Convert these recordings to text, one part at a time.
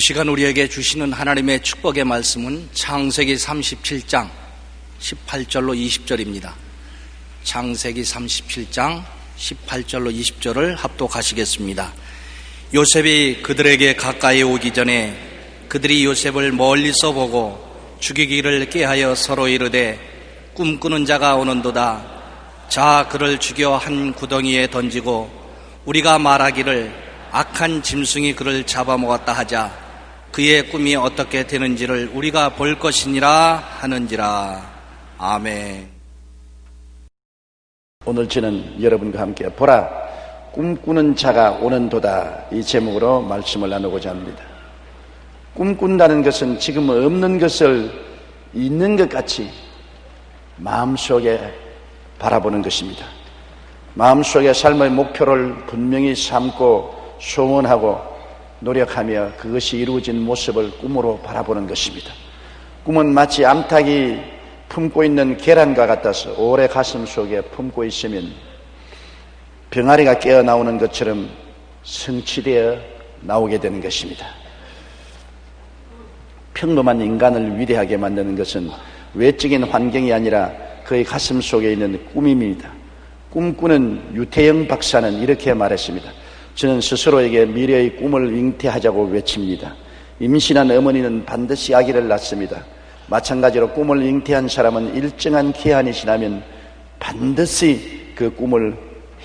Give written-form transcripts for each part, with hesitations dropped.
시간 우리에게 주시는 하나님의 축복의 말씀은 창세기 37장 18절로 20절입니다. 창세기 37장 18절로 20절을 합독하시겠습니다. 요셉이 그들에게 가까이 오기 전에 그들이 요셉을 멀리서 보고 죽이기를 꾀하여 서로 이르되 꿈꾸는 자가 오는도다. 자, 그를 죽여 한 구덩이에 던지고 우리가 말하기를 악한 짐승이 그를 잡아먹었다 하자. 그의 꿈이 어떻게 되는지를 우리가 볼 것이니라 하는지라. 아멘. 오늘 저는 여러분과 함께 보라, 꿈꾸는 자가 오는도다, 이 제목으로 말씀을 나누고자 합니다. 꿈꾼다는 것은 지금 없는 것을 있는 것 같이 마음속에 바라보는 것입니다. 마음속에 삶의 목표를 분명히 삼고 소원하고 노력하며 그것이 이루어진 모습을 꿈으로 바라보는 것입니다. 꿈은 마치 암탉이 품고 있는 계란과 같아서 오래 가슴 속에 품고 있으면 병아리가 깨어나오는 것처럼 성취되어 나오게 되는 것입니다. 평범한 인간을 위대하게 만드는 것은 외적인 환경이 아니라 그의 가슴 속에 있는 꿈입니다. 꿈꾸는 유태영 박사는 이렇게 말했습니다. 저는 스스로에게 미래의 꿈을 잉태하자고 외칩니다. 임신한 어머니는 반드시 아기를 낳습니다. 마찬가지로 꿈을 잉태한 사람은 일정한 기한이 지나면 반드시 그 꿈을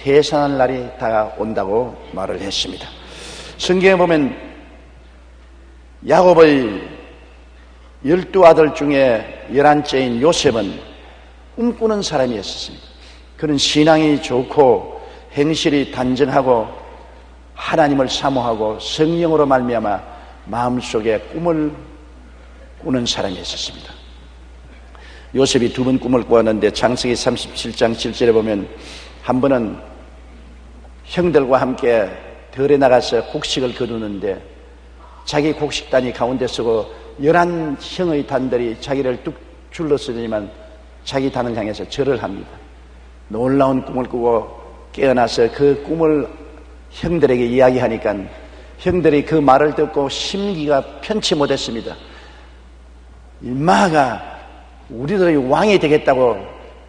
해산할 날이 다가온다고 말을 했습니다. 성경에 보면 야곱의 12아들 중에 11째인 요셉은 꿈꾸는 사람이었습니다. 그는 신앙이 좋고 행실이 단정하고 하나님을 사모하고 성령으로 말미암아 마음속에 꿈을 꾸는 사람이었습니다. 요셉이 두 번 꿈을 꾸었는데 창세기 37장 7절에 보면 한 번은 형들과 함께 들에 나가서 곡식을 거두는데 자기 곡식단이 가운데 서고 11형의 단들이 자기를 뚝 둘러쓰지만 자기 단을 향해서 절을 합니다. 놀라운 꿈을 꾸고 깨어나서 그 꿈을 형들에게 이야기하니까 형들이 그 말을 듣고 심기가 편치 못했습니다. 인마가 우리들의 왕이 되겠다고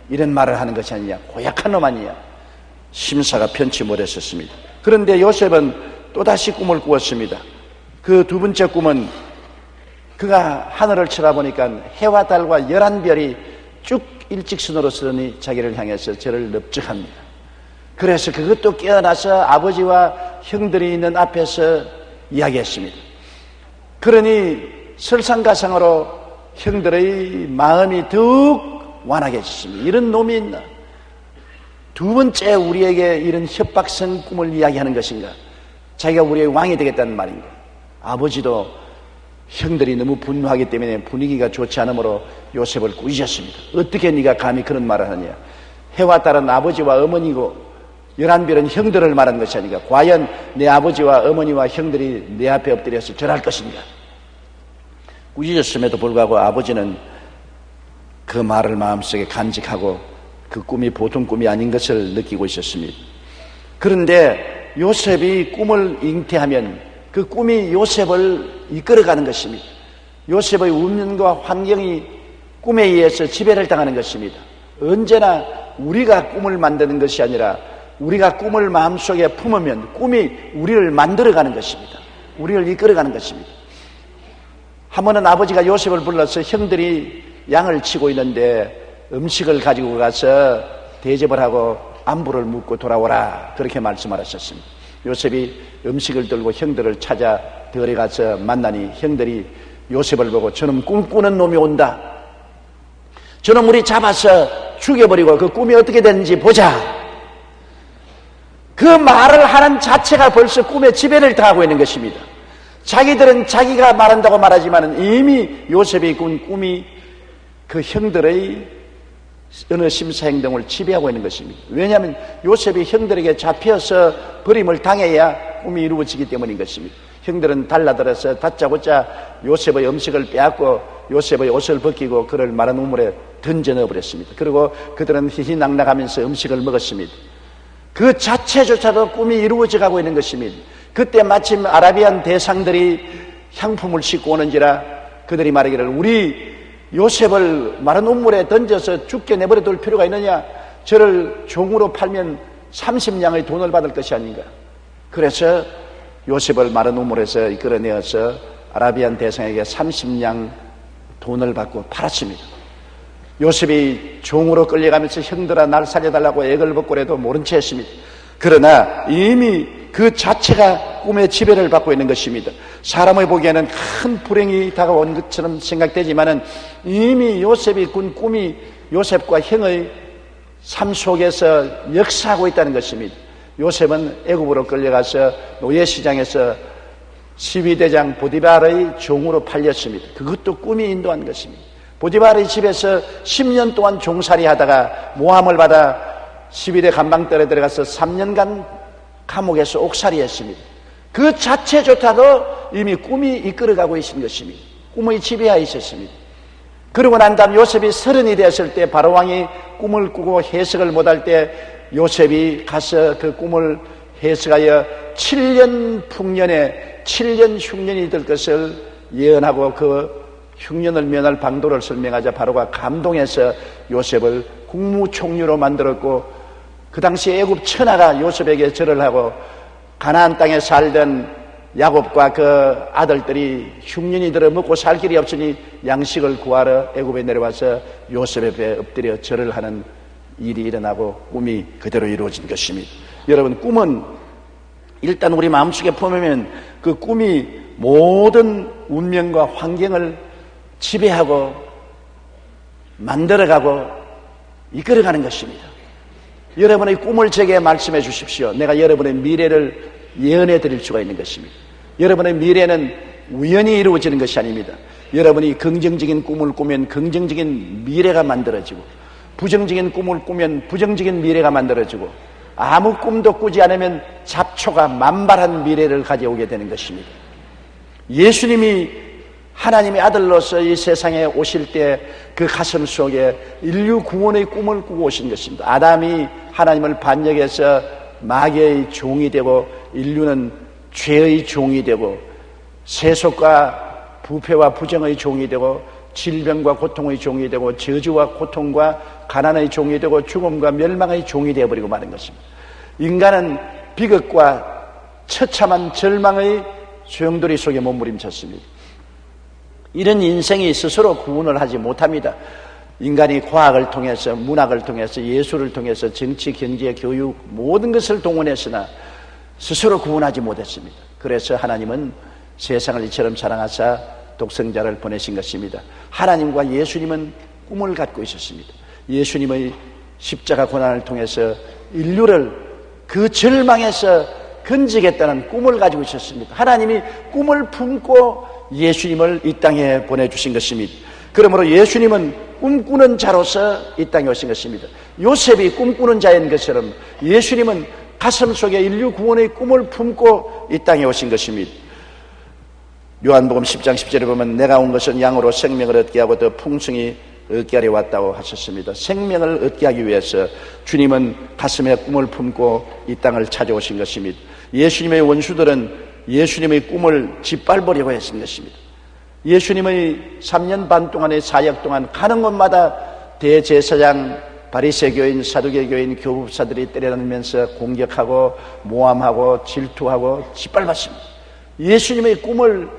이런 말을 하는 것이 아니냐, 고약한 놈 아니냐, 심사가 편치 못했었습니다. 그런데 요셉은 또다시 꿈을 꾸었습니다. 그 두 번째 꿈은 그가 하늘을 쳐다보니까 해와 달과 11별이 쭉 일직선으로 서더니 자기를 향해서 저를 넙죽합니다. 그래서 그것도 깨어나서 아버지와 형들이 있는 앞에서 이야기했습니다. 그러니 설상가상으로 형들의 마음이 더욱 완악해졌습니다. 이런 놈이 있나? 두 번째 우리에게 이런 협박성 꿈을 이야기하는 것인가? 자기가 우리의 왕이 되겠다는 말인가? 아버지도 형들이 너무 분노하기 때문에 분위기가 좋지 않으므로 요셉을 꾸짖었습니다. 어떻게 네가 감히 그런 말을 하느냐? 해와 달은 아버지와 어머니고 11별은 형들을 말하는 것이 아니까 과연 내 아버지와 어머니와 형들이 내 앞에 엎드려서 절할 것인가? 꾸짖었음에도 불구하고 아버지는 그 말을 마음속에 간직하고 그 꿈이 보통 꿈이 아닌 것을 느끼고 있었습니다. 그런데 요셉이 꿈을 잉태하면 그 꿈이 요셉을 이끌어가는 것입니다. 요셉의 운명과 환경이 꿈에 의해서 지배를 당하는 것입니다. 언제나 우리가 꿈을 만드는 것이 아니라 우리가 꿈을 마음속에 품으면 꿈이 우리를 만들어가는 것입니다. 우리를 이끌어가는 것입니다. 한 번은 아버지가 요셉을 불러서 형들이 양을 치고 있는데 음식을 가지고 가서 대접을 하고 안부를 묻고 돌아오라, 그렇게 말씀하셨습니다. 요셉이 음식을 들고 형들을 찾아 들에 가서 만나니 형들이 요셉을 보고 저놈 꿈꾸는 놈이 온다, 저놈 우리 잡아서 죽여버리고 그 꿈이 어떻게 되는지 보자, 그 말을 하는 자체가 벌써 꿈에 지배를 당하고 있는 것입니다. 자기들은 자기가 말한다고 말하지만 이미 요셉이 꾼 꿈이 그 형들의 어느 심사행동을 지배하고 있는 것입니다. 왜냐하면 요셉이 형들에게 잡혀서 버림을 당해야 꿈이 이루어지기 때문인 것입니다. 형들은 달라들어서 다짜고짜 요셉의 음식을 빼앗고 요셉의 옷을 벗기고 그를 마른 우물에 던져 넣어버렸습니다. 그리고 그들은 희희낙낙하면서 음식을 먹었습니다. 그 자체조차도 꿈이 이루어져 가고 있는 것입니다. 그때 마침 아라비안 대상들이 향품을 싣고 오는지라 그들이 말하기를 우리 요셉을 마른 우물에 던져서 죽게 내버려 둘 필요가 있느냐? 저를 종으로 팔면 30냥의 돈을 받을 것이 아닌가? 그래서 요셉을 마른 우물에서 이끌어내어서 아라비안 대성에게 30냥 돈을 받고 팔았습니다. 요셉이 종으로 끌려가면서 형들아 날 살려달라고 애걸 벗고라도 모른 채 했습니다. 그러나 이미 그 자체가 꿈의 지배를 받고 있는 것입니다. 사람의 보기에는 큰 불행이 다가온 것처럼 생각되지만은 이미 요셉이 꾼 꿈이 요셉과 형의 삶 속에서 역사하고 있다는 것입니다. 요셉은 애굽으로 끌려가서 노예시장에서 12대장 보디발의 종으로 팔렸습니다. 그것도 꿈이 인도한 것입니다. 보디발의 집에서 10년 동안 종살이 하다가 모함을 받아 12대 감방뜰에 들어가서 3년간 감옥에서 옥살이 했습니다. 그 자체조차도 이미 꿈이 이끌어가고 있는 것입니다. 꿈의 지배하에 있었습니다. 그러고 난 다음 요셉이 30이 되었을 때 바로왕이 꿈을 꾸고 해석을 못할 때 요셉이 가서 그 꿈을 해석하여 7년 풍년에 7년 흉년이 될 것을 예언하고 그 흉년을 면할 방도를 설명하자 바로가 감동해서 요셉을 국무총리로 만들었고 그 당시 애굽 천하가 요셉에게 절을 하고 가나안 땅에 살던 야곱과 그 아들들이 흉년이 들어 먹고 살 길이 없으니 양식을 구하러 애굽에 내려와서 요셉 앞에 엎드려 절을 하는 일이 일어나고 꿈이 그대로 이루어진 것입니다. 여러분, 꿈은 일단 우리 마음속에 품으면 그 꿈이 모든 운명과 환경을 지배하고 만들어가고 이끌어가는 것입니다. 여러분의 꿈을 제게 말씀해 주십시오. 내가 여러분의 미래를 예언해 드릴 수가 있는 것입니다. 여러분의 미래는 우연히 이루어지는 것이 아닙니다. 여러분이 긍정적인 꿈을 꾸면 긍정적인 미래가 만들어지고 부정적인 꿈을 꾸면 부정적인 미래가 만들어지고 아무 꿈도 꾸지 않으면 잡초가 만발한 미래를 가져오게 되는 것입니다. 예수님이 하나님의 아들로서 이 세상에 오실 때 그 가슴 속에 인류 구원의 꿈을 꾸고 오신 것입니다. 아담이 하나님을 반역해서 마귀의 종이 되고 인류는 죄의 종이 되고 세속과 부패와 부정의 종이 되고 질병과 고통의 종이 되고 저주와 고통과 가난의 종이 되고 죽음과 멸망의 종이 되어버리고 마는 것입니다. 인간은 비극과 처참한 절망의 소용돌이 속에 몸부림쳤습니다. 이런 인생이 스스로 구원을 하지 못합니다. 인간이 과학을 통해서 문학을 통해서 예술을 통해서 정치, 경제, 교육 모든 것을 동원했으나 스스로 구원하지 못했습니다. 그래서 하나님은 세상을 이처럼 사랑하사 독생자를 보내신 것입니다. 하나님과 예수님은 꿈을 갖고 있었습니다. 예수님의 십자가 고난을 통해서 인류를 그 절망에서 건지겠다는 꿈을 가지고 있었습니다. 하나님이 꿈을 품고 예수님을 이 땅에 보내주신 것입니다. 그러므로 예수님은 꿈꾸는 자로서 이 땅에 오신 것입니다. 요셉이 꿈꾸는 자인 것처럼 예수님은 가슴 속에 인류 구원의 꿈을 품고 이 땅에 오신 것입니다. 요한복음 10장 10절에 보면 내가 온 것은 양으로 생명을 얻게 하고 더 풍성히 얻게 하려 왔다고 하셨습니다. 생명을 얻게 하기 위해서 주님은 가슴에 꿈을 품고 이 땅을 찾아오신 것입니다. 예수님의 원수들은 예수님의 꿈을 짓밟으려고 했던 것입니다. 예수님의 3년 반 동안의 사역 동안 가는 곳마다 대제사장, 바리새교인, 사두개교인, 교법사들이 때려다니면서 공격하고 모함하고 질투하고 짓밟았습니다. 예수님의 꿈을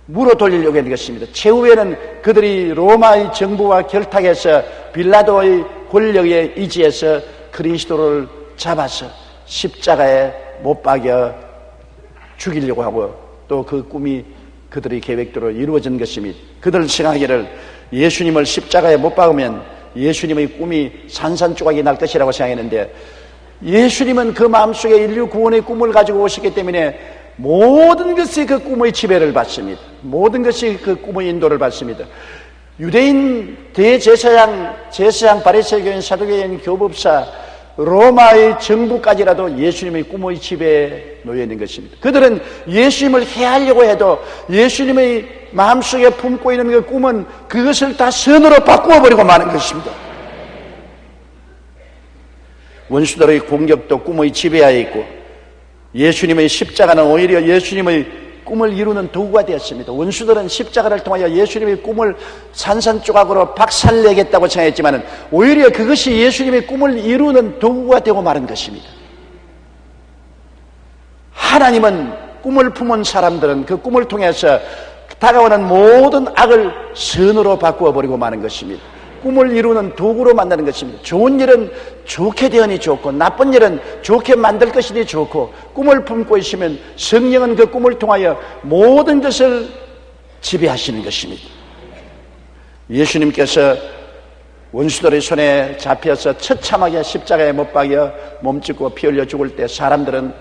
물어 돌리려고 했는 것입니다. 최후에는 그들이 로마의 정부와 결탁해서 빌라도의 권력에 의지해서 그리스도를 잡아서 십자가에 못 박여 죽이려고 하고 또 그 꿈이 그들의 계획대로 이루어진 것입니다. 그들은 생각하기를 예수님을 십자가에 못 박으면 예수님의 꿈이 산산조각이 날 것이라고 생각했는데 예수님은 그 마음속에 인류 구원의 꿈을 가지고 오셨기 때문에 모든 것이 그 꿈의 지배를 받습니다. 모든 것이 그 꿈의 인도를 받습니다. 유대인 대제사장, 바리새교인, 사두개인, 교법사, 로마의 정부까지라도 예수님의 꿈의 지배에 놓여 있는 것입니다. 그들은 예수님을 해하려고 해도 예수님의 마음속에 품고 있는 그 꿈은 그것을 다 선으로 바꾸어 버리고 마는 것입니다. 원수들의 공격도 꿈의 지배하에 있고 예수님의 십자가는 오히려 예수님의 꿈을 이루는 도구가 되었습니다. 원수들은 십자가를 통하여 예수님의 꿈을 산산조각으로 박살내겠다고 생각했지만 오히려 그것이 예수님의 꿈을 이루는 도구가 되고 마는 것입니다. 하나님은 꿈을 품은 사람들은 그 꿈을 통해서 다가오는 모든 악을 선으로 바꾸어 버리고 마는 것입니다. 꿈을 이루는 도구로 만드는 것입니다. 좋은 일은 좋게 되으니 좋고 나쁜 일은 좋게 만들 것이니 좋고, 꿈을 품고 있으면 성령은 그 꿈을 통하여 모든 것을 지배하시는 것입니다. 예수님께서 원수들의 손에 잡혀서 처참하게 십자가에 못 박여 몸짓고 피 흘려 죽을 때 사람들은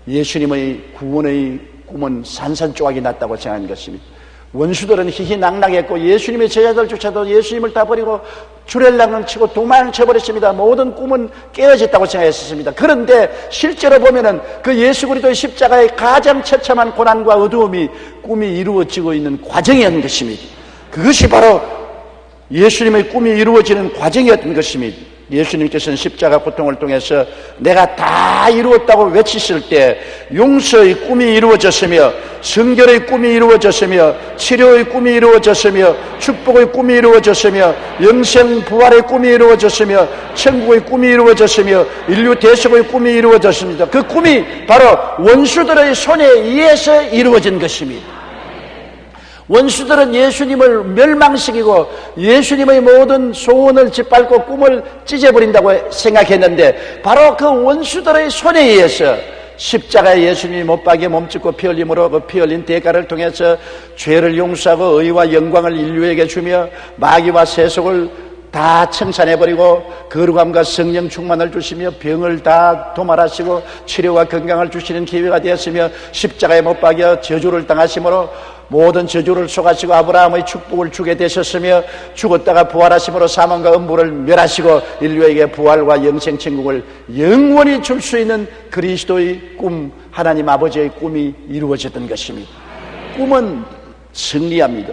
예수님의 구원의 꿈은 산산조각이 났다고 생각하는 것입니다. 원수들은 희희낙낙했고 예수님의 제자들조차도 예수님을 다 버리고 주렐랑을 치고 도망쳐버렸습니다. 모든 꿈은 깨어졌다고 생각했습니다. 그런데 실제로 보면은 그 예수 그리스도의 십자가의 가장 처참한 고난과 어두움이 꿈이 이루어지고 있는 과정이었던 것입니다. 그것이 바로 예수님의 꿈이 이루어지는 과정이었던 것입니다. 예수님께서는 십자가 고통을 통해서 내가 다 이루었다고 외치실 때 용서의 꿈이 이루어졌으며 성결의 꿈이 이루어졌으며 치료의 꿈이 이루어졌으며 축복의 꿈이 이루어졌으며 영생 부활의 꿈이 이루어졌으며 천국의 꿈이 이루어졌으며 인류 대속의 꿈이 이루어졌습니다. 그 꿈이 바로 원수들의 손에 의해서 이루어진 것입니다. 원수들은 예수님을 멸망시키고 예수님의 모든 소원을 짓밟고 꿈을 찢어버린다고 생각했는데 바로 그 원수들의 손에 의해서 십자가에 예수님이 못 박여 몸짓고 피 흘림으로 그 피 흘린 대가를 통해서 죄를 용서하고 의와 영광을 인류에게 주며 마귀와 세속을 다 청산해버리고 거룩함과 성령 충만을 주시며 병을 다 도말하시고 치료와 건강을 주시는 기회가 되었으며 십자가에 못 박여 저주를 당하심으로 모든 저주를 속하시고 아브라함의 축복을 주게 되셨으며 죽었다가 부활하심으로 사망과 음부를 멸하시고 인류에게 부활과 영생 천국을 영원히 줄 수 있는 그리스도의 꿈, 하나님 아버지의 꿈이 이루어졌던 것입니다. 꿈은 승리합니다.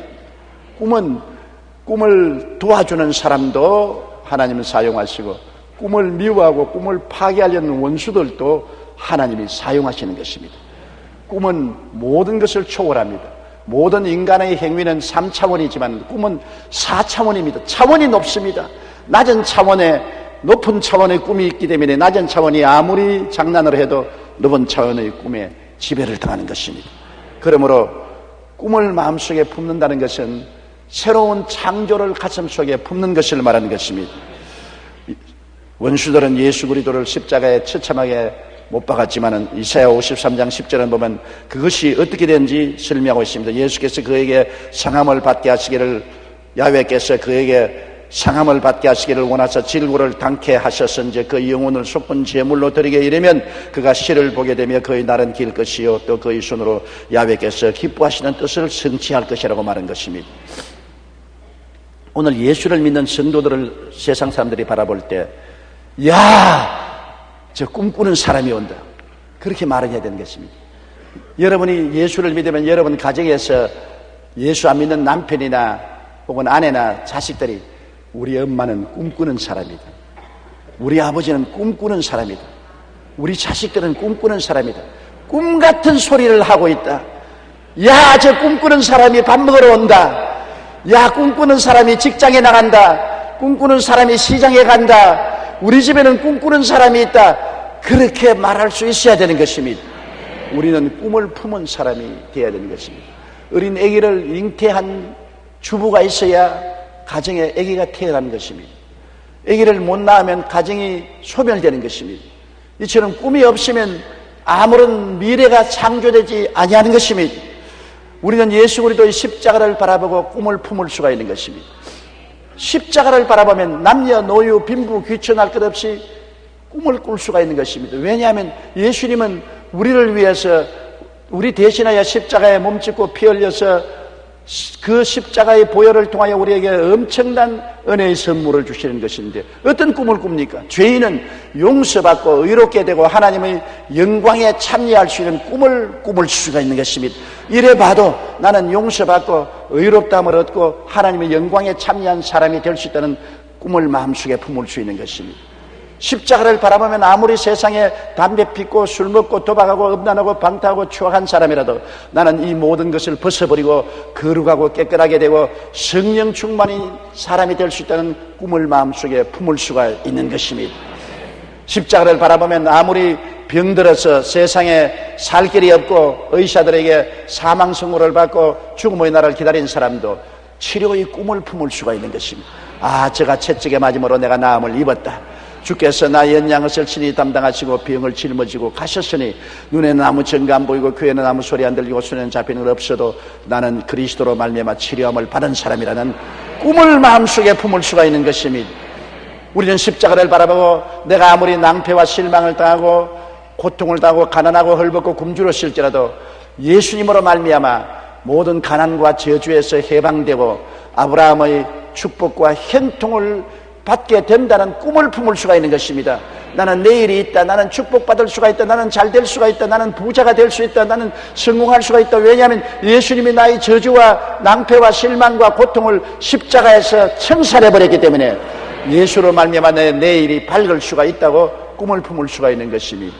꿈을 도와주는 사람도 하나님은 사용하시고 꿈을 미워하고 꿈을 파괴하려는 원수들도 하나님이 사용하시는 것입니다. 꿈은 모든 것을 초월합니다. 모든 인간의 행위는 3차원이지만 꿈은 4차원입니다. 차원이 높습니다. 낮은 차원에 높은 차원의 꿈이 있기 때문에 낮은 차원이 아무리 장난을 해도 높은 차원의 꿈에 지배를 당하는 것입니다. 그러므로 꿈을 마음속에 품는다는 것은 새로운 창조를 가슴속에 품는 것을 말하는 것입니다. 원수들은 예수 그리스도를 십자가에 처참하게 못 박았지만은 이사야 53장 10절을 보면 그것이 어떻게 되는지 설명하고 있습니다. 예수께서 그에게 상함을 받게 하시기를, 야훼께서 그에게 상함을 받게 하시기를 원하사 질고를 당케 하셨은지 그 영혼을 속군 제물로 드리게 이르면 그가 시를 보게 되며 그의 날은 길 것이요 또 그의 손으로 야훼께서 기뻐하시는 뜻을 성취할 것이라고 말한 것입니다. 오늘 예수를 믿는 성도들을 세상 사람들이 바라볼 때 저 꿈꾸는 사람이 온다, 그렇게 말해야 되는 것입니다. 여러분이 예수를 믿으면 여러분 가정에서 예수 안 믿는 남편이나 혹은 아내나 자식들이 우리 엄마는 꿈꾸는 사람이다, 우리 아버지는 꿈꾸는 사람이다, 우리 자식들은 꿈꾸는 사람이다, 꿈 같은 소리를 하고 있다. 저 꿈꾸는 사람이 밥 먹으러 온다, 꿈꾸는 사람이 직장에 나간다, 꿈꾸는 사람이 시장에 간다, 우리 집에는 꿈꾸는 사람이 있다, 그렇게 말할 수 있어야 되는 것입니다. 우리는 꿈을 품은 사람이 되어야 되는 것입니다. 어린 아기를 잉태한 주부가 있어야 가정에 아기가 태어나는 것입니다. 아기를 못 낳으면 가정이 소멸되는 것입니다. 이처럼 꿈이 없으면 아무런 미래가 창조되지 아니하는 것입니다. 우리는 예수 그리스도의 십자가를 바라보고 꿈을 품을 수가 있는 것입니다. 십자가를 바라보면 남녀 노유 빈부 귀천할 것 없이 꿈을 꿀 수가 있는 것입니다. 왜냐하면 예수님은 우리를 위해서 우리 대신하여 십자가에 몸짓고 피 흘려서 그 십자가의 보혈을 통하여 우리에게 엄청난 은혜의 선물을 주시는 것인데 어떤 꿈을 꿉니까? 죄인은 용서받고 의롭게 되고 하나님의 영광에 참여할 수 있는 꿈을 꾸물 수가 있는 것입니다. 이래 봐도 나는 용서받고 의롭다함을 얻고 하나님의 영광에 참여한 사람이 될 수 있다는 꿈을 마음속에 품을 수 있는 것입니다. 십자가를 바라보면 아무리 세상에 담배 피고 술 먹고 도박하고 음란하고 방탕하고 추악한 사람이라도 나는 이 모든 것을 벗어버리고 거룩하고 깨끗하게 되고 성령 충만인 사람이 될 수 있다는 꿈을 마음속에 품을 수가 있는 것입니다. 십자가를 바라보면 아무리 병들어서 세상에 살 길이 없고 의사들에게 사망 선고를 받고 죽음의 날을 기다린 사람도 치료의 꿈을 품을 수가 있는 것입니다. 아, 저가 채찍에 맞음으로 내가 나음을 입었다. 주께서 나의 연양을 친히 담당하시고 병을 짊어지고 가셨으니 눈에는 아무 증거 안 보이고 귀에는 아무 소리 안 들리고 손에는 잡히는 것 없어도 나는 그리스도로 말미암아 치료함을 받은 사람이라는 꿈을 마음속에 품을 수가 있는 것입니다. 우리는 십자가를 바라보고 내가 아무리 낭패와 실망을 당하고 고통을 당하고 가난하고 헐벗고 굶주렸을지라도 예수님으로 말미암아 모든 가난과 저주에서 해방되고 아브라함의 축복과 형통을 받게 된다는 꿈을 품을 수가 있는 것입니다. 나는 내일이 있다. 나는 축복받을 수가 있다. 나는 잘 될 수가 있다. 나는 부자가 될 수 있다. 나는 성공할 수가 있다. 왜냐하면 예수님이 나의 저주와 낭패와 실망과 고통을 십자가에서 청산해버렸기 때문에 예수로 말미암아 내 내일이 밝을 수가 있다고 꿈을 품을 수가 있는 것입니다.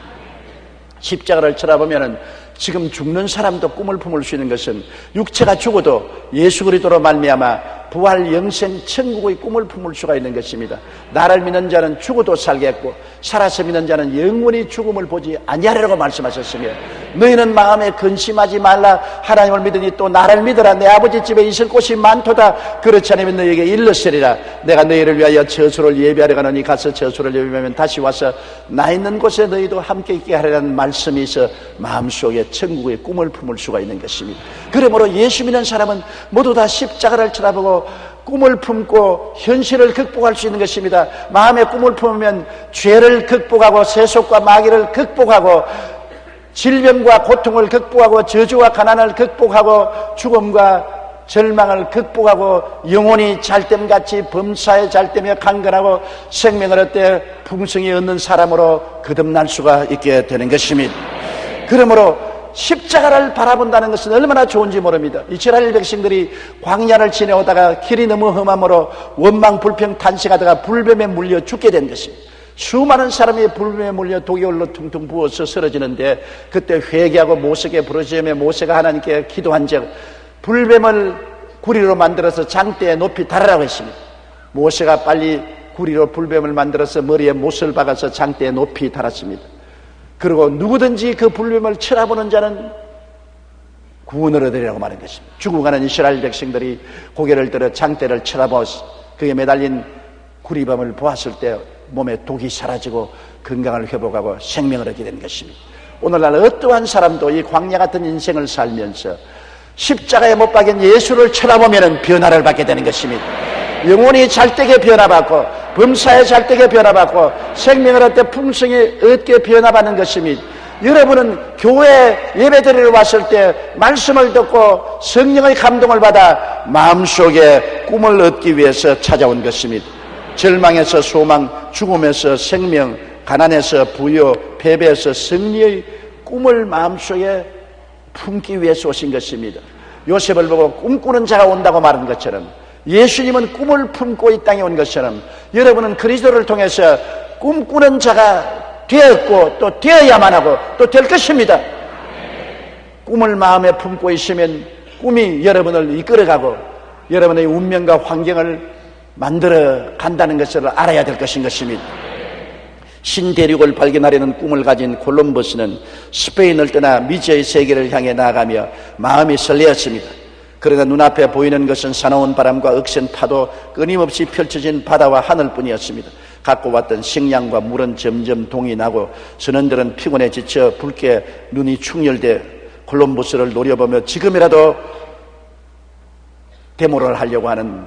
십자가를 쳐다보면은 지금 죽는 사람도 꿈을 품을 수 있는 것은 육체가 죽어도 예수 그리스도로 말미암아 부활 영생 천국의 꿈을 품을 수가 있는 것입니다. 나를 믿는 자는 죽어도 살겠고 살아서 믿는 자는 영원히 죽음을 보지 아니하리라고 말씀하셨으며 너희는 마음에 근심하지 말라. 하나님을 믿으니 또 나를 믿으라. 내 아버지 집에 있을 곳이 많도다. 그렇지 않으면 너희에게 일렀으리라. 내가 너희를 위하여 저수를 예비하려 가노니 가서 저수를 예비하면 다시 와서 나 있는 곳에 너희도 함께 있게 하리라는 말씀이 있어 마음속에 천국의 꿈을 품을 수가 있는 것입니다. 그러므로 예수 믿는 사람은 모두 다 십자가를 쳐다보고 꿈을 품고 현실을 극복할 수 있는 것입니다. 마음의 꿈을 품으면 죄를 극복하고 세속과 마귀를 극복하고 질병과 고통을 극복하고 저주와 가난을 극복하고 죽음과 절망을 극복하고 영혼이 잘됨같이 범사에 잘되며 강건하고 생명을 얻되 풍성히 얻는 사람으로 거듭날 수가 있게 되는 것입니다. 그러므로 십자가를 바라본다는 것은 얼마나 좋은지 모릅니다. 이스라엘 백성들이 광야를 지내오다가 길이 너무 험함으로 원망 불평 탄식하다가 불뱀에 물려 죽게 된 것입니다. 수많은 사람이 불뱀에 물려 독이 올라 퉁퉁 부어서 쓰러지는데 그때 회개하고 모세에게 부르짖으며 모세가 하나님께 기도한 적 불뱀을 구리로 만들어서 장대에 높이 달으라고 했습니다. 모세가 빨리 구리로 불뱀을 만들어서 머리에 못을 박아서 장대에 높이 달았습니다. 그리고 누구든지 그 불뱀을 쳐다보는 자는 구원을 얻으리라고 말한 것입니다. 죽어가는 이스라엘 백성들이 고개를 들어 장대를 쳐다보았어. 그게 매달린 구리뱀을 보았을 때 몸에 독이 사라지고 건강을 회복하고 생명을 얻게 된 것입니다. 오늘날 어떠한 사람도 이 광야 같은 인생을 살면서 십자가에 못 박인 예수를 쳐다보면 변화를 받게 되는 것입니다. 영혼이 잘되게 변화받고 범사에 잘되게 변화받고 생명을 얻되 풍성히 얻게 변화받는 것입니다. 여러분은 교회 예배드리러 왔을 때 말씀을 듣고 성령의 감동을 받아 마음속에 꿈을 얻기 위해서 찾아온 것입니다. 절망에서 소망, 죽음에서 생명, 가난에서 부여, 패배에서 승리의 꿈을 마음속에 품기 위해서 오신 것입니다. 요셉을 보고 꿈꾸는 자가 온다고 말한 것처럼 예수님은 꿈을 품고 이 땅에 온 것처럼 여러분은 그리스도를 통해서 꿈꾸는 자가 되었고 또 되어야만 하고 또 될 것입니다. 꿈을 마음에 품고 있으면 꿈이 여러분을 이끌어가고 여러분의 운명과 환경을 만들어 간다는 것을 알아야 될 것인 것입니다. 신대륙을 발견하려는 꿈을 가진 콜럼버스는 스페인을 떠나 미지의 세계를 향해 나아가며 마음이 설레었습니다. 그러나 눈앞에 보이는 것은 사나운 바람과 억센 파도, 끊임없이 펼쳐진 바다와 하늘뿐이었습니다. 갖고 왔던 식량과 물은 점점 동이 나고 선원들은 피곤에 지쳐 붉게 눈이 충혈돼 콜럼버스를 노려보며 지금이라도 데모를 하려고 하는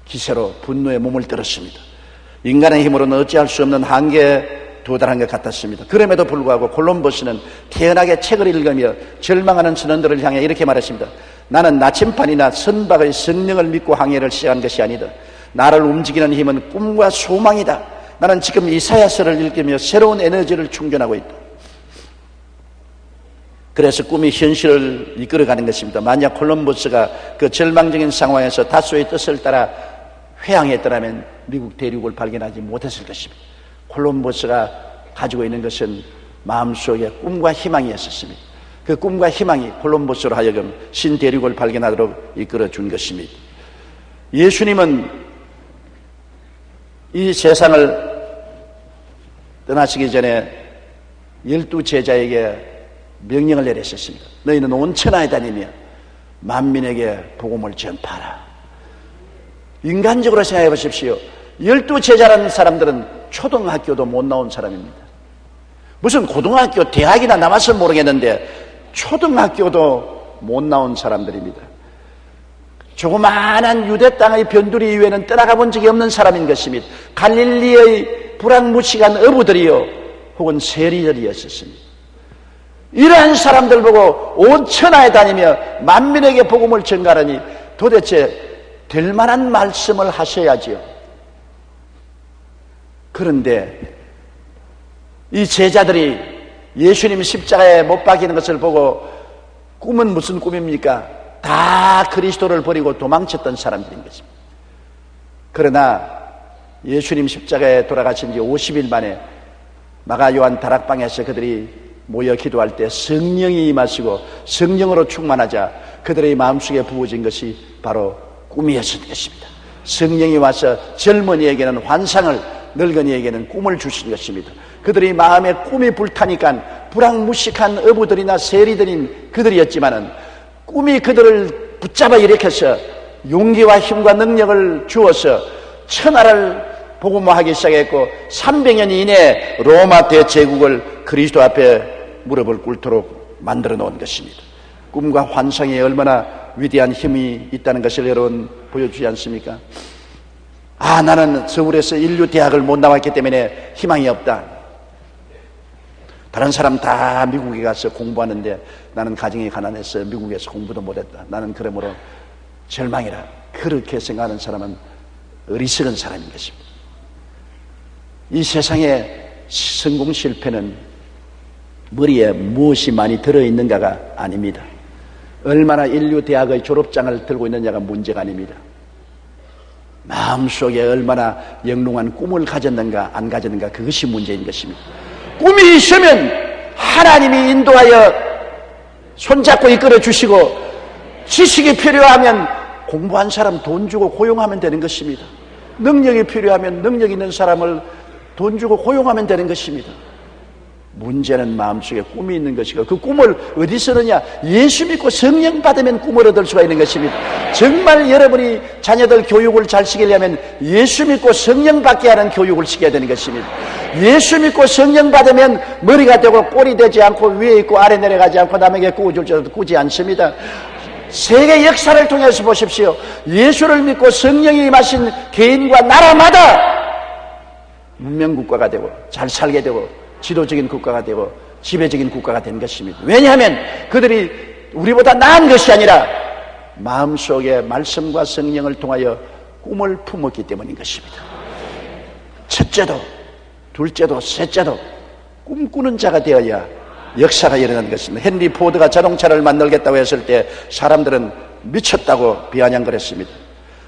기세로 분노에 몸을 떨었습니다. 인간의 힘으로는 어찌할 수 없는 한계에 도달한 것 같았습니다. 그럼에도 불구하고 콜럼버스는 태연하게 책을 읽으며 절망하는 선원들을 향해 이렇게 말했습니다. 나는 나침반이나 선박의 성령을 믿고 항해를 시작한 것이 아니다. 나를 움직이는 힘은 꿈과 소망이다. 나는 지금 이사야서를 읽으며 새로운 에너지를 충전하고 있다. 그래서 꿈이 현실을 이끌어가는 것입니다. 만약 콜럼버스가 그 절망적인 상황에서 다수의 뜻을 따라 회항했더라면 미국 대륙을 발견하지 못했을 것입니다. 콜럼버스가 가지고 있는 것은 마음속에 꿈과 희망이었습니다. 그 꿈과 희망이 콜럼버스로 하여금 신대륙을 발견하도록 이끌어 준 것입니다. 예수님은 이 세상을 떠나시기 전에 12제자에게 명령을 내렸었습니다. 너희는 온 천하에 다니며 만민에게 복음을 전파하라. 인간적으로 생각해 보십시오. 12제자라는 사람들은 초등학교도 못 나온 사람입니다. 무슨 고등학교, 대학이나 나와서 모르겠는데 초등학교도 못 나온 사람들입니다. 조그마한 유대 땅의 변두리 이외에는 떠나가 본 적이 없는 사람인 것입니다. 갈릴리의 불황무치한 어부들이요 혹은 세리들이었습니다. 이러한 사람들 보고 온 천하에 다니며 만민에게 복음을 전가하니 도대체 될 만한 말씀을 하셔야지요. 그런데 이 제자들이 예수님 십자가에 못 박이는 것을 보고 꿈은 무슨 꿈입니까? 다 그리스도를 버리고 도망쳤던 사람들인 것입니다. 그러나 예수님 십자가에 돌아가신 지 50일 만에 마가 요한 다락방에서 그들이 모여 기도할 때 성령이 임하시고 성령으로 충만하자 그들의 마음속에 부어진 것이 바로 꿈이었을 것입니다. 성령이 와서 젊은이에게는 환상을, 늙은이에게는 꿈을 주신 것입니다. 그들의 마음에 꿈이 불타니까 불황무식한 어부들이나 세리들인 그들이었지만은 꿈이 그들을 붙잡아 일으켜서 용기와 힘과 능력을 주어서 천하를 복음화하기 시작했고 300년 이내에 로마 대제국을 그리스도 앞에 무릎을 꿇도록 만들어 놓은 것입니다. 꿈과 환상이 얼마나 위대한 힘이 있다는 것을 여러분 보여주지 않습니까? 아, 나는 서울에서 인류대학을 못 나왔기 때문에 희망이 없다. 다른 사람 다 미국에 가서 공부하는데 나는 가정이 가난해서 미국에서 공부도 못했다. 나는 그러므로 절망이라. 그렇게 생각하는 사람은 어리석은 사람인 것입니다. 이 세상의 성공 실패는 머리에 무엇이 많이 들어있는가가 아닙니다. 얼마나 인류대학의 졸업장을 들고 있느냐가 문제가 아닙니다. 마음속에 얼마나 영롱한 꿈을 가졌는가 안 가졌는가, 그것이 문제인 것입니다. 꿈이 있으면 하나님이 인도하여 손잡고 이끌어 주시고, 지식이 필요하면 공부한 사람 돈 주고 고용하면 되는 것입니다. 능력이 필요하면 능력 있는 사람을 돈 주고 고용하면 되는 것입니다. 문제는 마음속에 꿈이 있는 것이고, 그 꿈을 어디서 얻느냐? 예수 믿고 성령 받으면 꿈을 얻을 수가 있는 것입니다. 정말 여러분이 자녀들 교육을 잘 시키려면 예수 믿고 성령 받게 하는 교육을 시켜야 되는 것입니다. 예수 믿고 성령 받으면 머리가 되고 꼴이 되지 않고 위에 있고 아래 내려가지 않고 남에게 꾸어줄 줄도 꾸지 않습니다. 세계 역사를 통해서 보십시오. 예수를 믿고 성령이 임하신 개인과 나라마다 문명국가가 되고 잘 살게 되고 지도적인 국가가 되고 지배적인 국가가 된 것입니다. 왜냐하면 그들이 우리보다 나은 것이 아니라 마음속에 말씀과 성령을 통하여 꿈을 품었기 때문인 것입니다. 첫째도 둘째도 셋째도 꿈꾸는 자가 되어야 역사가 일어나는 것입니다. 헨리 포드가 자동차를 만들겠다고 했을 때 사람들은 미쳤다고 비아냥거렸습니다.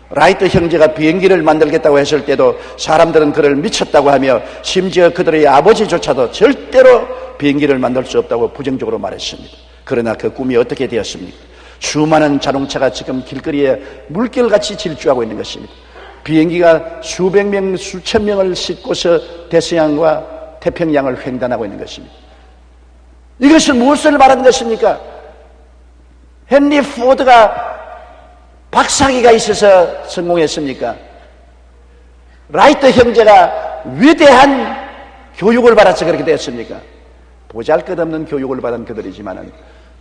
라이트 형제가 비행기를 만들겠다고 했을 때도 사람들은 그를 미쳤다고 하며 심지어 그들의 아버지조차도 절대로 비행기를 만들 수 없다고 부정적으로 말했습니다. 그러나 그 꿈이 어떻게 되었습니까? 수많은 자동차가 지금 길거리에 물결같이 질주하고 있는 것입니다. 비행기가 수백 명, 수천 명을 싣고서 대서양과 태평양을 횡단하고 있는 것입니다. 이것은 무엇을 말하는 것입니까? 헨리 포드가 박사학위가 있어서 성공했습니까? 라이트 형제가 위대한 교육을 받아서 그렇게 됐습니까? 보잘것없는 교육을 받은 그들이지만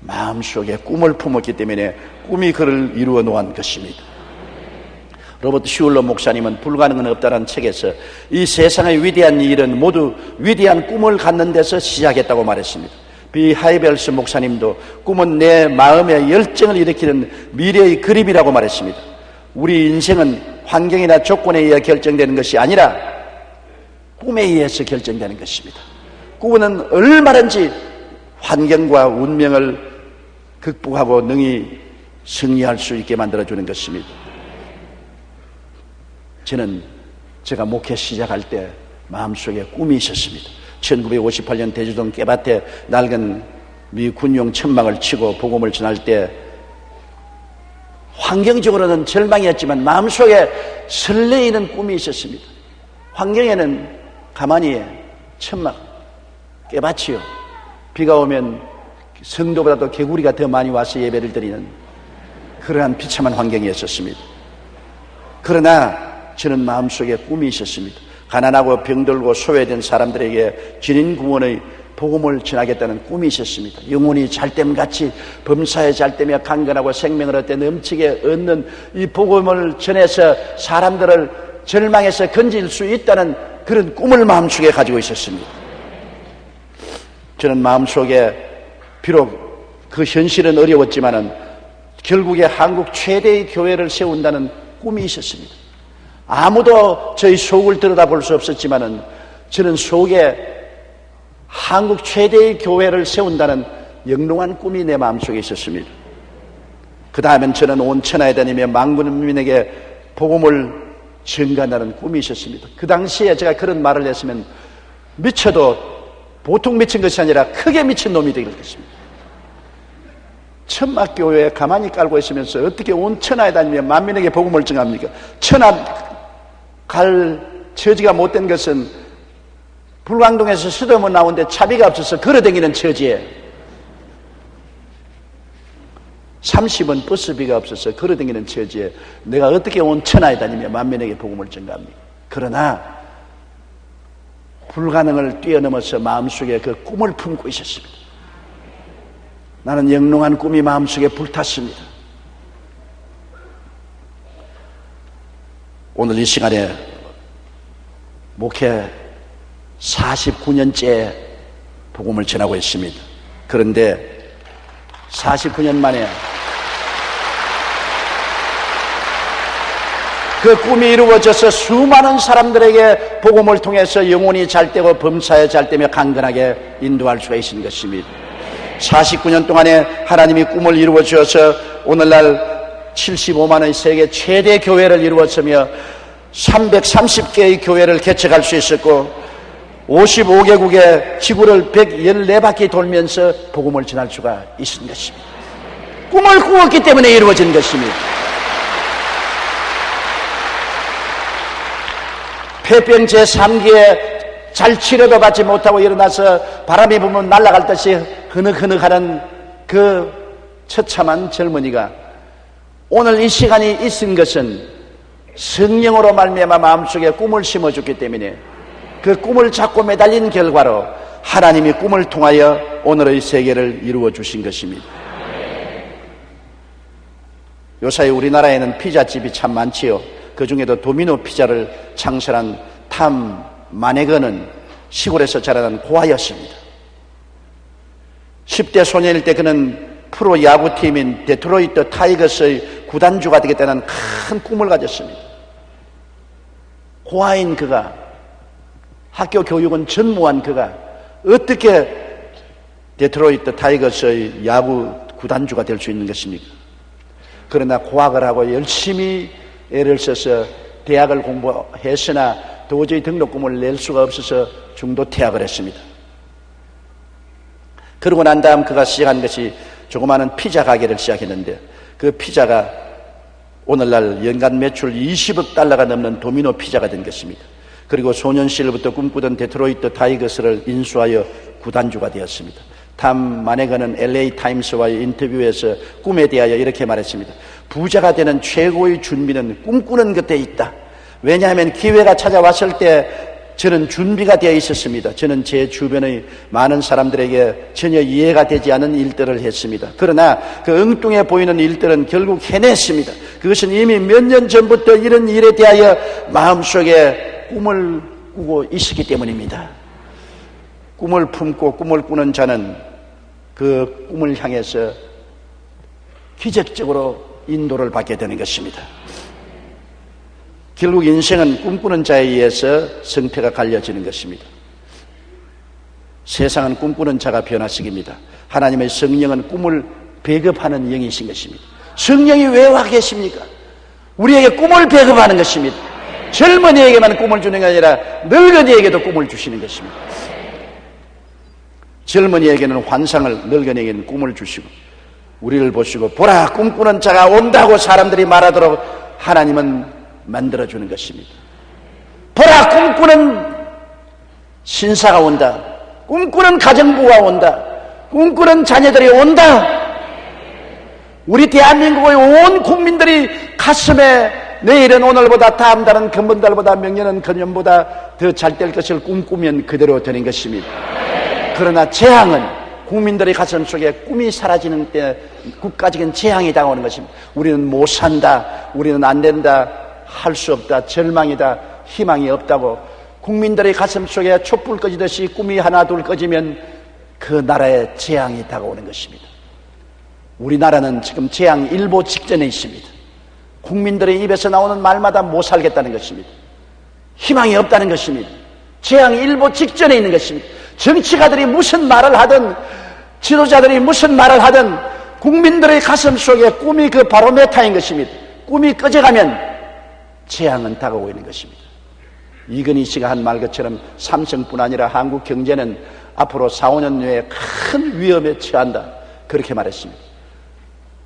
마음속에 꿈을 품었기 때문에 꿈이 그를 이루어 놓은 것입니다. 로버트 슈울러 목사님은 불가능은 없다는 책에서 이 세상의 위대한 일은 모두 위대한 꿈을 갖는 데서 시작했다고 말했습니다. 비 하이벨스 목사님도 꿈은 내 마음의 열정을 일으키는 미래의 그림이라고 말했습니다. 우리 인생은 환경이나 조건에 의해 결정되는 것이 아니라 꿈에 의해서 결정되는 것입니다. 꿈은 얼마든지 환경과 운명을 극복하고 능히 승리할 수 있게 만들어주는 것입니다. 저는 제가 목회 시작할 때 마음속에 꿈이 있었습니다. 1958년 대주동 깨밭에 낡은 미 군용 천막을 치고 복음을 전할 때 환경적으로는 절망이었지만 마음속에 설레이는 꿈이 있었습니다. 환경에는 가만히 천막, 깨밭이요. 비가 오면 성도보다도 개구리가 더 많이 와서 예배를 드리는 그러한 비참한 환경이었었습니다. 그러나 저는 마음속에 꿈이 있었습니다. 가난하고 병들고 소외된 사람들에게 진인 구원의 복음을 전하겠다는 꿈이 있었습니다. 영혼이 잘됨같이 범사에 잘되며 강건하고 생명을 얻되 넘치게 얻는 이 복음을 전해서 사람들을 절망에서 건질 수 있다는 그런 꿈을 마음속에 가지고 있었습니다. 저는 마음속에 비록 그 현실은 어려웠지만은 결국에 한국 최대의 교회를 세운다는 꿈이 있었습니다. 아무도 저희 속을 들여다볼 수 없었지만은 저는 속에 한국 최대의 교회를 세운다는 영롱한 꿈이 내 마음속에 있었습니다. 그 다음엔 저는 온 천하에 다니며 만국민에게 복음을 전가한다는 꿈이 있었습니다. 그 당시에 제가 그런 말을 했으면 미쳐도 보통 미친 것이 아니라 크게 미친 놈이 되겠습니다. 천막교회에 가만히 깔고 있으면서 어떻게 온 천하에 다니며 만민에게 복음을 전합니까? 천하 갈 처지가 못된 것은 불광동에서 수도문 나오는데 차비가 없어서 걸어다니는 처지에 30원 버스비가 없어서 걸어다니는 처지에 내가 어떻게 온 천하에 다니며 만민에게 복음을 전가합니까? 그러나 불가능을 뛰어넘어서 마음속에 그 꿈을 품고 있었습니다. 나는 영롱한 꿈이 마음속에 불탔습니다. 오늘 이 시간에 목회 49년째 복음을 전하고 있습니다. 그런데 49년 만에 그 꿈이 이루어져서 수많은 사람들에게 복음을 통해서 영혼이 잘되고 범사에 잘되며 강건하게 인도할 수가 있는 것입니다. 49년 동안에 하나님이 꿈을 이루어 주어서 오늘날 75만의 세계 최대 교회를 이루었으며 330개의 교회를 개척할 수 있었고 55개국의 지구를 114바퀴 돌면서 복음을 전할 수가 있는 것입니다. 꿈을 꾸었기 때문에 이루어진 것입니다. 폐병 제3기에 잘 치료도 받지 못하고 일어나서 바람이 불면 날아갈 듯이 흐느흐느하는 그 처참한 젊은이가 오늘 이 시간이 있은 것은 성령으로 말미암아 마음속에 꿈을 심어줬기 때문에 그 꿈을 잡고 매달린 결과로 하나님이 꿈을 통하여 오늘의 세계를 이루어 주신 것입니다. 요사이 우리나라에는 피자집이 참 많지요. 그 중에도 도미노 피자를 창설한 탐 마네거는 시골에서 자라난 고아였습니다. 10대 소년일 때 그는 프로 야구팀인 데트로이트 타이거스의 구단주가 되겠다는 큰 꿈을 가졌습니다. 고아인 그가, 학교 교육은 전무한 그가 어떻게 데트로이트 타이거스의 야구 구단주가 될 수 있는 것입니까? 그러나 고학을 하고 열심히 애를 써서 대학을 공부했으나 도저히 등록금을 낼 수가 없어서 중도 퇴학을 했습니다. 그러고 난 다음 그가 시작한 것이 조그마한 피자 가게를 시작했는데 그 피자가 오늘날 연간 매출 20억 달러가 넘는 도미노 피자가 된 것입니다. 그리고 소년 시절부터 꿈꾸던 데트로이트 타이거스를 인수하여 구단주가 되었습니다. 탐 마네거는 LA 타임스와의 인터뷰에서 꿈에 대하여 이렇게 말했습니다. 부자가 되는 최고의 준비는 꿈꾸는 것에 있다. 왜냐하면 기회가 찾아왔을 때 저는 준비가 되어 있었습니다. 저는 제 주변의 많은 사람들에게 전혀 이해가 되지 않은 일들을 했습니다. 그러나 그 엉뚱해 보이는 일들은 결국 해냈습니다. 그것은 이미 몇 년 전부터 이런 일에 대하여 마음속에 꿈을 꾸고 있었기 때문입니다. 꿈을 품고 꿈을 꾸는 자는 그 꿈을 향해서 기적적으로 인도를 받게 되는 것입니다. 결국 인생은 꿈꾸는 자에 의해서 성패가 갈려지는 것입니다. 세상은 꿈꾸는 자가 변화식입니다. 하나님의 성령은 꿈을 배급하는 영이신 것입니다. 성령이 왜 와 계십니까? 우리에게 꿈을 배급하는 것입니다. 젊은이에게만 꿈을 주는 게 아니라 늙은이에게도 꿈을 주시는 것입니다. 젊은이에게는 환상을, 늙은이에게는 꿈을 주시고 우리를 보시고 보라 꿈꾸는 자가 온다고 사람들이 말하도록 하나님은 만들어주는 것입니다. 보라 꿈꾸는 신사가 온다, 꿈꾸는 가정부가 온다, 꿈꾸는 자녀들이 온다. 우리 대한민국의 온 국민들이 가슴에 내일은 오늘보다 다음 달은 금번달보다 명년은 금년보다 더 잘 될 것을 꿈꾸면 그대로 되는 것입니다. 그러나 재앙은 국민들의 가슴 속에 꿈이 사라지는 때 국가적인 재앙이 다가오는 것입니다. 우리는 못 산다, 우리는 안 된다, 할 수 없다, 절망이다, 희망이 없다고 국민들의 가슴 속에 촛불 꺼지듯이 꿈이 하나 둘 꺼지면 그 나라에 재앙이 다가오는 것입니다. 우리나라는 지금 재앙 일보 직전에 있습니다. 국민들의 입에서 나오는 말마다 못 살겠다는 것입니다. 희망이 없다는 것입니다. 재앙이 일보 직전에 있는 것입니다. 정치가들이 무슨 말을 하든 지도자들이 무슨 말을 하든 국민들의 가슴 속에 꿈이 그 바로메타인 것입니다. 꿈이 꺼져가면 재앙은 다가오고 있는 것입니다. 이건희 씨가 한 말 것처럼 삼성뿐 아니라 한국 경제는 앞으로 4, 5년 내에 큰 위험에 처한다, 그렇게 말했습니다.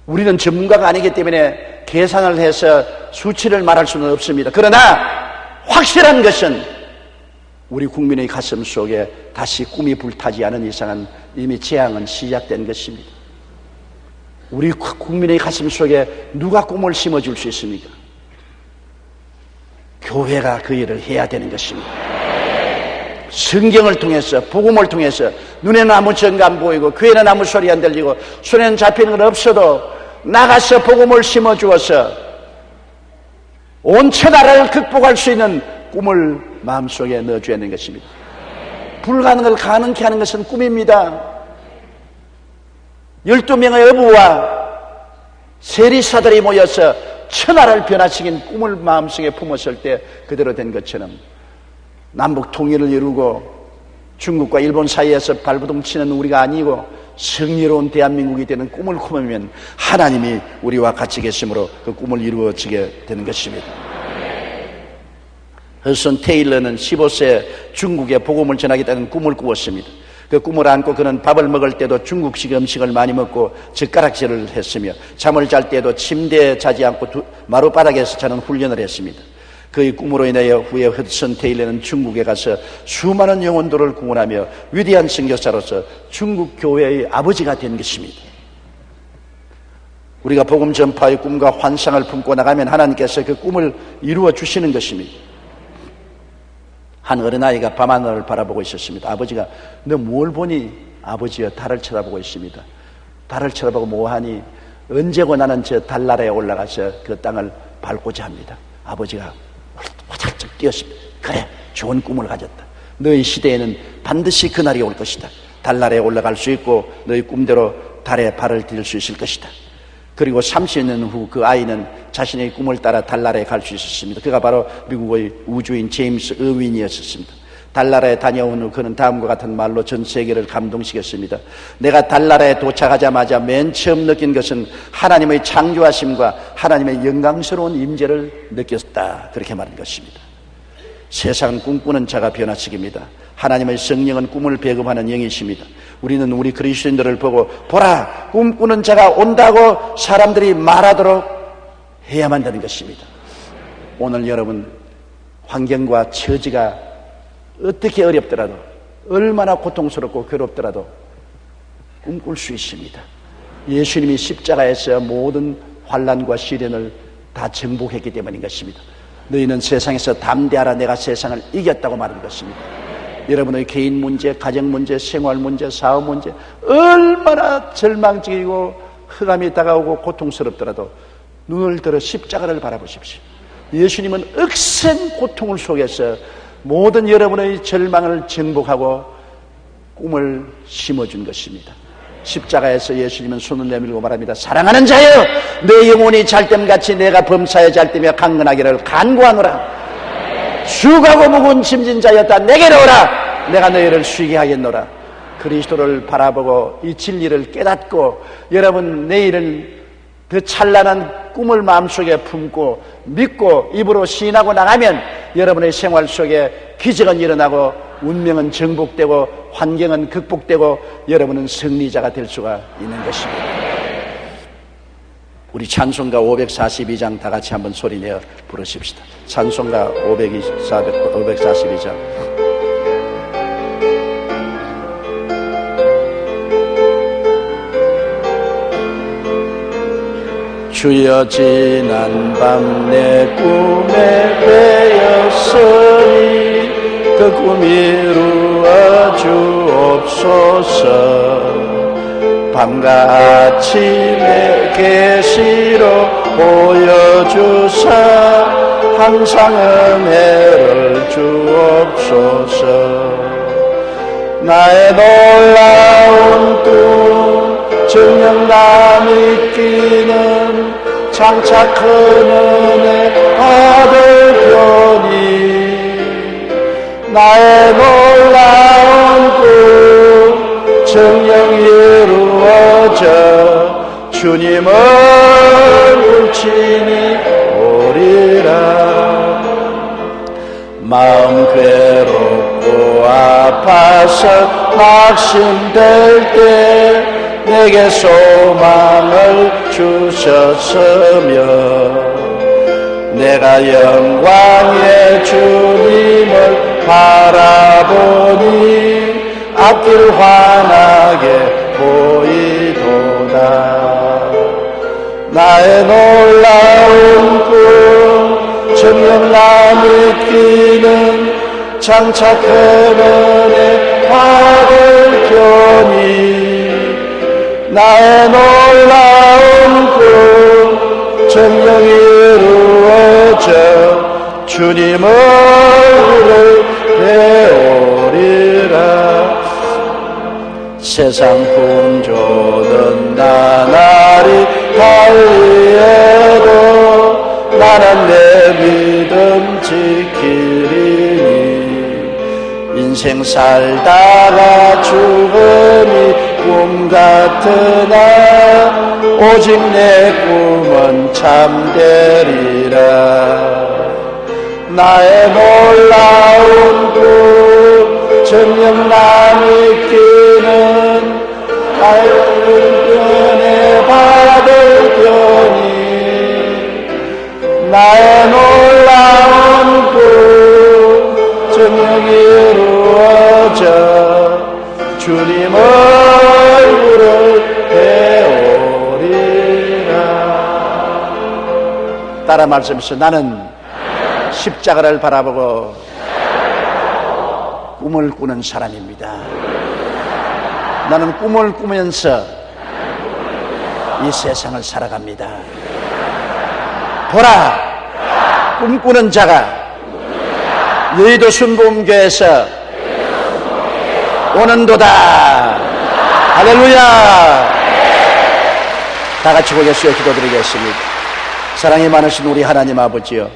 우리는 전문가가 아니기 때문에 계산을 해서 수치를 말할 수는 없습니다. 그러나 확실한 것은 우리 국민의 가슴 속에 다시 꿈이 불타지 않은 이상은 이미 재앙은 시작된 것입니다. 우리 국민의 가슴 속에 누가 꿈을 심어줄 수 있습니까? 교회가 그 일을 해야 되는 것입니다. 성경을 통해서, 복음을 통해서, 눈에는 아무 증거 안 보이고 귀에는 아무 소리 안 들리고 손에는 잡히는 건 없어도 나가서 복음을 심어주어서 온 천하를 극복할 수 있는 꿈을 마음속에 넣어줘야 하는 것입니다. 불가능을 가능케 하는 것은 꿈입니다. 12명의 어부와 세리사들이 모여서 천하를 변화시킨 꿈을 마음속에 품었을 때 그대로 된 것처럼 남북 통일을 이루고 중국과 일본 사이에서 발부둥 치는 우리가 아니고 성리로운 대한민국이 되는 꿈을 꾸면 하나님이 우리와 같이 계심으로 그 꿈을 이루어지게 되는 것입니다. 허슨 테일러는 15세 중국에 복음을 전하겠다는 꿈을 꾸었습니다. 그 꿈을 안고 그는 밥을 먹을 때도 중국식 음식을 많이 먹고 젓가락질을 했으며 잠을 잘 때도 침대에 자지 않고 마룻바닥에서 자는 훈련을 했습니다. 그의 꿈으로 인하여 후에 허슨 테일러는 중국에 가서 수많은 영혼들을 구원하며 위대한 선교사로서 중국 교회의 아버지가 된 것입니다. 우리가 복음 전파의 꿈과 환상을 품고 나가면 하나님께서 그 꿈을 이루어 주시는 것입니다. 한 어린아이가 밤하늘을 바라보고 있었습니다. 아버지가 너 뭘 보니? 아버지여 달을 쳐다보고 있습니다. 달을 쳐다보고 뭐하니? 언제고 나는 저 달나라에 올라가서 그 땅을 밟고자 합니다. 아버지가 화들짝 뛰었습니다. 그래, 좋은 꿈을 가졌다. 너희 시대에는 반드시 그날이 올 것이다. 달나라에 올라갈 수 있고 너희 꿈대로 달에 발을 딜 수 있을 것이다. 그리고 30년 후 그 아이는 자신의 꿈을 따라 달나라에 갈 수 있었습니다. 그가 바로 미국의 우주인 제임스 어윈이었습니다. 달나라에 다녀온 후 그는 다음과 같은 말로 전 세계를 감동시켰습니다. 내가 달나라에 도착하자마자 맨 처음 느낀 것은 하나님의 창조하심과 하나님의 영광스러운 임재를 느꼈다, 그렇게 말한 것입니다. 세상은 꿈꾸는 자가 변화시킵니다. 하나님의 성령은 꿈을 배급하는 영이십니다. 우리는 우리 그리스도인들을 보고 보라 꿈꾸는 자가 온다고 사람들이 말하도록 해야만 되는 것입니다. 오늘 여러분 환경과 처지가 어떻게 어렵더라도 얼마나 고통스럽고 괴롭더라도 꿈꿀 수 있습니다. 예수님이 십자가에서 모든 환난과 시련을 다 정복했기 때문인 것입니다. 너희는 세상에서 담대하라, 내가 세상을 이겼다고 말한 것입니다. 여러분의 개인 문제, 가정 문제, 생활 문제, 사업 문제 얼마나 절망적이고 흑암이 다가오고 고통스럽더라도 눈을 들어 십자가를 바라보십시오. 예수님은 억센 고통을 속에서 모든 여러분의 절망을 정복하고 꿈을 심어준 것입니다. 십자가에서 예수님은 손을 내밀고 말합니다. 사랑하는 자여, 내 영혼이 잘됨같이 내가 범사에 잘되며 강건하기를 간구하노라. 수고하고 무거운 짐진 자였다, 내게로 오라. 내가 너희를 쉬게 하겠노라. 그리스도를 바라보고 이 진리를 깨닫고 여러분 내일을 그 찬란한 꿈을 마음속에 품고 믿고 입으로 시인하고 나가면 여러분의 생활 속에 기적은 일어나고 운명은 정복되고 환경은 극복되고 여러분은 승리자가 될 수가 있는 것입니다. 우리 찬송가 542장 다 같이 한번 소리내어 부르십시다. 찬송가 542장. 주여 지난 밤 내 꿈에 베었으니 그 꿈 이루어 주옵소서. 밤과 아침에 계시로 보여주사 항상 은혜를 주옵소서. 나의 놀라운 꿈 정녕 남이 끼는 장차 큰 은혜 받을 편이 나의 놀라운 꿈 정녕 이루어져 주님 얼굴 친히 오리라. 마음 괴롭고 아파서 낙심될 때 내게 소망을 주셨으며 내가 영광의 주님을 바라보니 앞길 환하게 보이도다. 나의 놀라운 꿈 정녕 남이 끼는 장차 큰 은혜 받을 편이 나의 놀라운 꿈 정녕 이루어져 주님 얼굴을 배우리라. 세상 풍조는 나날이 달리해도 나는 내 믿음 지키리니 인생 살다가 죽음이 꿈 같으나 오직 내 꿈은 참되리라. 나의 놀라운 꿈 정녕 남이 끼는 나의 은혜 받을 편이 나의 놀라운 꿈 정녕 이루어져 주님 얼굴을 배우리라. 따라 말씀하시죠. 나는 십자가를 바라보고 꿈을 꾸는 사람입니다. 나는 꿈을 꾸면서 이 세상을 살아갑니다. 보라, 꿈꾸는 자가 여의도 순복음교회에서 오는도다. 할렐루야. 다 같이 고개 숙여 기도드리겠습니다. 사랑이 많으신 우리 하나님 아버지여,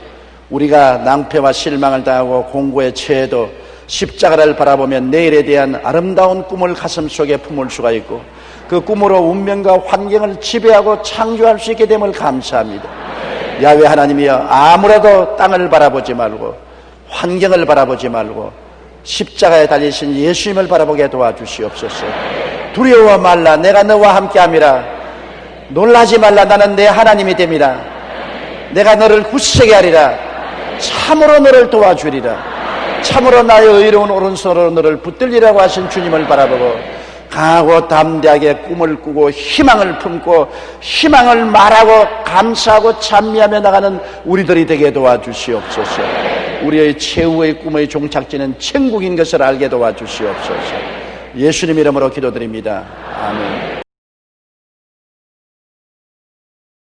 우리가 낭패와 실망을 당하고 공고에 처해도 십자가를 바라보면 내일에 대한 아름다운 꿈을 가슴속에 품을 수가 있고 그 꿈으로 운명과 환경을 지배하고 창조할 수 있게 됨을 감사합니다. 야훼 하나님이여, 아무래도 땅을 바라보지 말고 환경을 바라보지 말고 십자가에 달리신 예수님을 바라보게 도와주시옵소서. 두려워 말라, 내가 너와 함께함이라. 놀라지 말라, 나는 내 하나님이 됨이라. 내가 너를 굳세게 하리라. 참으로 너를 도와주리라. 참으로 나의 의로운 오른손으로 너를 붙들리라고 하신 주님을 바라보고 강하고 담대하게 꿈을 꾸고 희망을 품고 희망을 말하고 감사하고 찬미하며 나가는 우리들이 되게 도와주시옵소서. 우리의 최후의 꿈의 종착지는 천국인 것을 알게 도와주시옵소서. 예수님 이름으로 기도드립니다. 아멘.